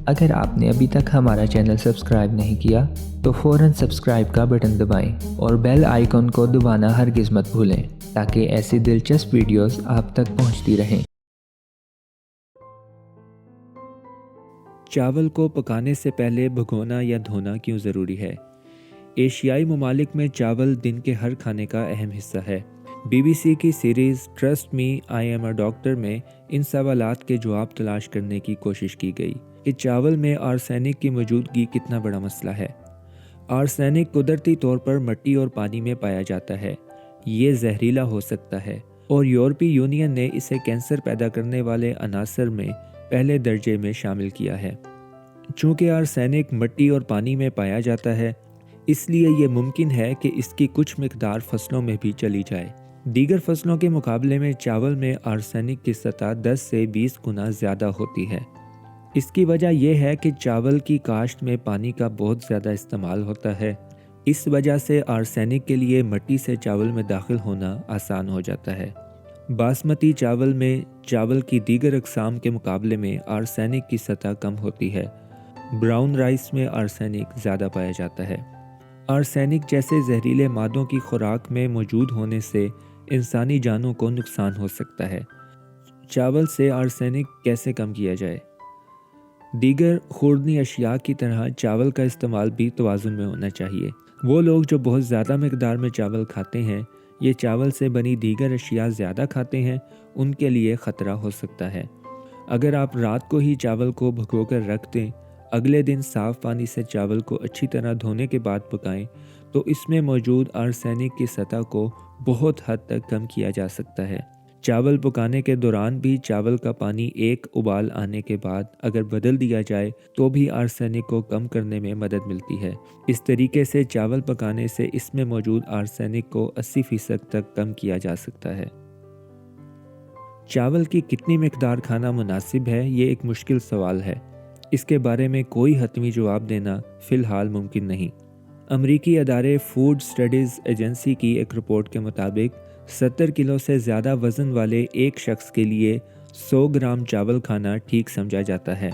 اگر آپ نے ابھی تک ہمارا چینل سبسکرائب نہیں کیا تو فوراً سبسکرائب کا بٹن دبائیں اور بیل آئیکن کو دبانا ہرگز مت بھولیں تاکہ ایسی دلچسپ ویڈیوز آپ تک پہنچتی رہیں۔ چاول کو پکانے سے پہلے بھگونا یا دھونا کیوں ضروری ہے؟ ایشیائی ممالک میں چاول دن کے ہر کھانے کا اہم حصہ ہے۔ بی بی سی کی series trust me I am a doctor میں ان سوالات کے جواب تلاش کرنے کی کوشش کی گئی کہ چاول میں آرسینک کی موجودگی کتنا بڑا مسئلہ ہے۔ آرسینک قدرتی طور پر مٹی اور پانی میں پایا جاتا ہے۔ یہ زہریلا ہو سکتا ہے اور یورپی یونین نے اسے کینسر پیدا کرنے والے عناصر میں پہلے درجے میں شامل کیا ہے۔ چونکہ آرسینک مٹی اور پانی میں پایا جاتا ہے، اس لیے یہ ممکن ہے کہ اس کی کچھ مقدار فصلوں میں بھی چلی جائے۔ دیگر فصلوں کے مقابلے میں چاول میں آرسینک کی سطح 10 سے 20 گنا زیادہ ہوتی ہے۔ اس کی وجہ یہ ہے کہ چاول کی کاشت میں پانی کا بہت زیادہ استعمال ہوتا ہے۔ اس وجہ سے آرسینک کے لیے مٹی سے چاول میں داخل ہونا آسان ہو جاتا ہے۔ باسمتی چاول میں چاول کی دیگر اقسام کے مقابلے میں آرسینک کی سطح کم ہوتی ہے۔ براؤن رائس میں آرسینک زیادہ پایا جاتا ہے۔ آرسینک جیسے زہریلے مادوں کی خوراک میں موجود ہونے سے انسانی جانوں کو نقصان ہو سکتا ہے۔ چاول سے آرسینک کیسے کم کیا جائے؟ دیگر خوردنی اشیاء کی طرح چاول کا استعمال بھی توازن میں ہونا چاہیے۔ وہ لوگ جو بہت زیادہ مقدار میں چاول کھاتے ہیں یا چاول سے بنی دیگر اشیاء زیادہ کھاتے ہیں، ان کے لیے خطرہ ہو سکتا ہے۔ اگر آپ رات کو ہی چاول کو بھگو کر رکھ دیں، اگلے دن صاف پانی سے چاول کو اچھی طرح دھونے کے بعد پکائیں تو اس میں موجود آرسینک کی سطح کو بہت حد تک کم کیا جا سکتا ہے۔ چاول پکانے کے دوران بھی چاول کا پانی ایک ابال آنے کے بعد اگر بدل دیا جائے تو بھی آرسینک کو کم کرنے میں مدد ملتی ہے۔ اس طریقے سے چاول پکانے سے اس میں موجود آرسینک کو 80% تک کم کیا جا سکتا ہے۔ چاول کی کتنی مقدار کھانا مناسب ہے، یہ ایک مشکل سوال ہے۔ اس کے بارے میں کوئی حتمی جواب دینا فی الحال ممکن نہیں۔ امریکی ادارے فوڈ سٹڈیز ایجنسی کی ایک رپورٹ کے مطابق 70 کلو سے زیادہ وزن والے ایک شخص کے لیے 100 گرام چاول کھانا ٹھیک سمجھا جاتا ہے۔